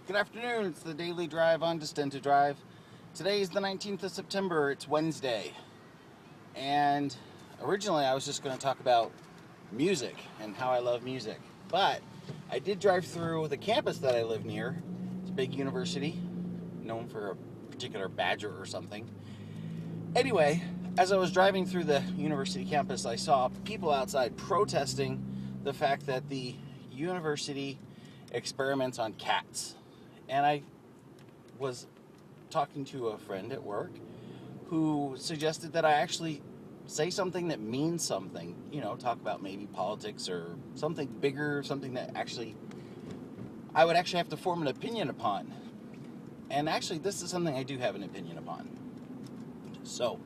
Good afternoon, it's the Daily Drive on Destinta Drive. Today is the 19th of September, it's Wednesday. And originally I was just going to talk about music and how I love music. But I did drive through the campus that I live near. It's a big university, known for a particular badger or something. Anyway, as I was driving through the university campus, I saw people outside protesting the fact that the university experiments on cats. And I was talking to a friend at work who suggested that I actually say something that means something. You know, talk about maybe politics or something bigger, something that I would actually have to form an opinion upon. And actually, this is something I do have an opinion upon. So,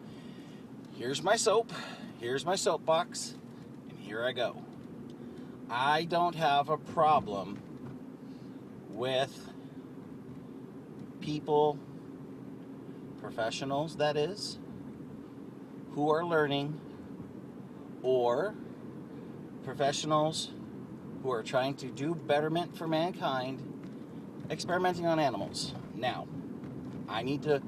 here's my soap, here's my soapbox, and here I go. I don't have a problem with people, professionals that is, who are learning, or professionals who are trying to do betterment for mankind, experimenting on animals. Now, I need to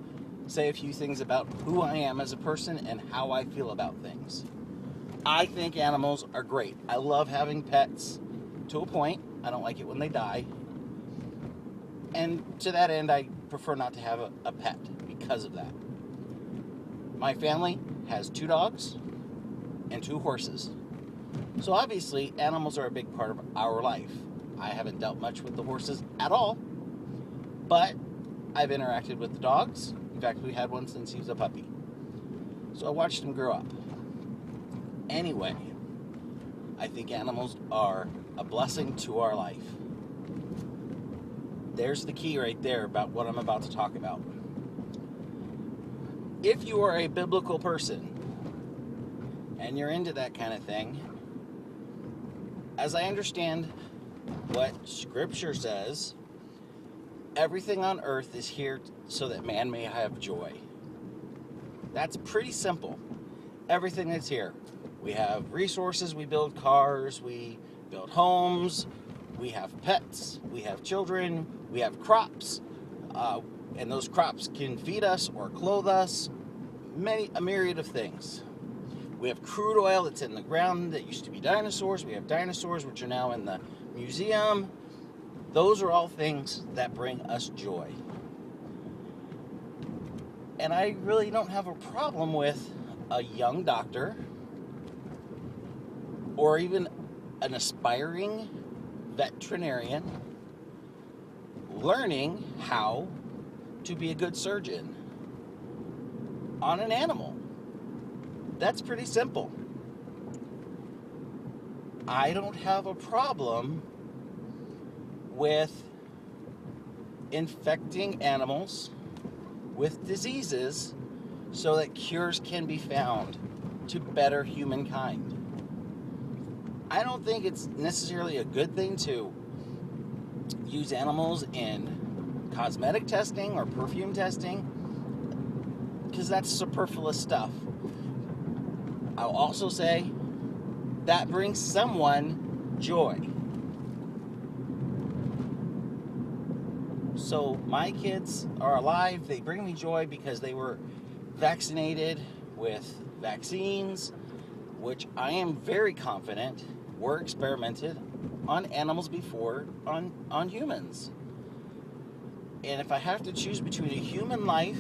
say a few things about who I am as a person and how I feel about things. I think animals are great. I love having pets to a point. I don't like it when they die. And to that end, I prefer not to have a pet because of that. My family has 2 dogs and 2 horses. So obviously, animals are a big part of our life. I haven't dealt much with the horses at all, but I've interacted with the dogs. In fact, we had one since he was a puppy. So I watched him grow up. Anyway, I think animals are a blessing to our life. There's the key right there about what I'm about to talk about. If you are a biblical person and you're into that kind of thing, as I understand what Scripture says, everything on earth is here so that man may have joy. That's pretty simple. Everything that's here. We have resources, we build cars, we build homes, we have pets, we have children, we have crops, and those crops can feed us or clothe us, a myriad of things. We have crude oil that's in the ground that used to be dinosaurs. We have dinosaurs which are now in the museum. Those are all things that bring us joy. And I really don't have a problem with a young doctor or even an aspiring veterinarian learning how to be a good surgeon on an animal. That's pretty simple. I don't have a problem with infecting animals with diseases so that cures can be found to better humankind. I don't think it's necessarily a good thing to use animals in cosmetic testing or perfume testing, because that's superfluous stuff. I'll also say that brings someone joy. So my kids are alive. They bring me joy because they were vaccinated with vaccines, which I am very confident were experimented on animals before on humans. And if I have to choose between a human life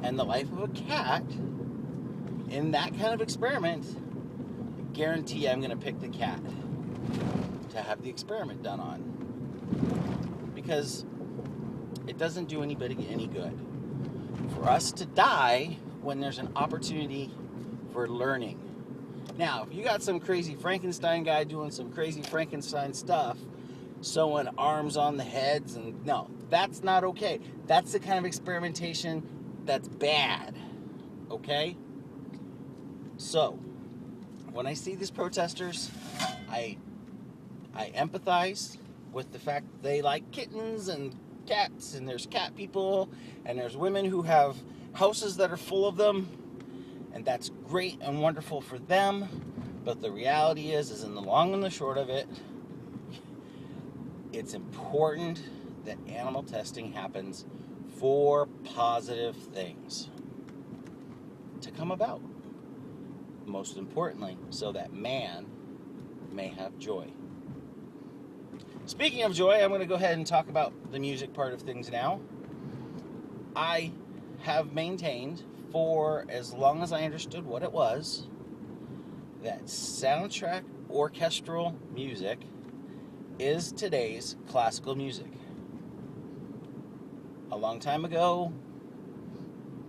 and the life of a cat in that kind of experiment, I guarantee I'm going to pick the cat to have the experiment done on, because it doesn't do anybody any good for us to die when there's an opportunity for learning. Now, if you got some crazy Frankenstein guy doing some crazy Frankenstein stuff, sewing arms on the heads, and no, that's not okay. That's the kind of experimentation that's bad, okay? So, when I see these protesters, I empathize with the fact that they like kittens and cats, and there's cat people, and there's women who have houses that are full of them, and that's great and wonderful for them. But the reality is in the long and the short of it, it's important that animal testing happens for positive things to come about. Most importantly, so that man may have joy. Speaking of joy, I'm going to go ahead and talk about the music part of things now. I have maintained for as long as I understood what it was that soundtrack orchestral music is today's classical music. A long time ago,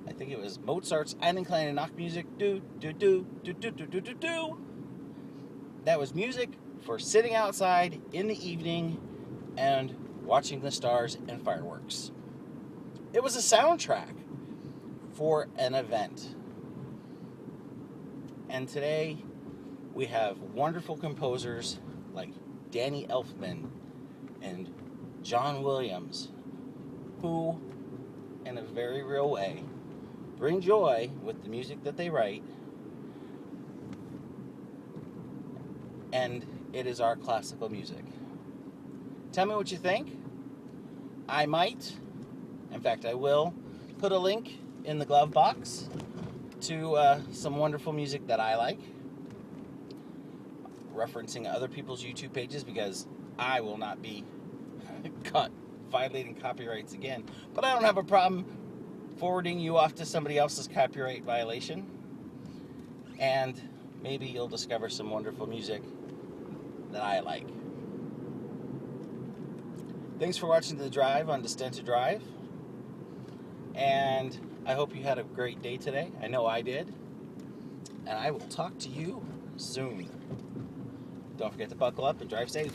I think it was Mozart's Einkleine Nachtmusik, do do do do do do do do do. That was music for sitting outside in the evening and watching the stars and fireworks. It was a soundtrack for an event. And today we have wonderful composers like Danny Elfman and John Williams, who, in a very real way, bring joy with the music that they write, and it is our classical music. Tell me what you think. I might, in fact I will, put a link in the Glovebox to some wonderful music that I like, referencing other people's YouTube pages, because I will not be caught violating copyrights again. But I don't have a problem forwarding you off to somebody else's copyright violation, and maybe you'll discover some wonderful music that I like. Thanks for watching The Drive on Destinta Drive, and I hope you had a great day today. I know I did, and I will talk to you soon. Don't forget to buckle up and drive safe.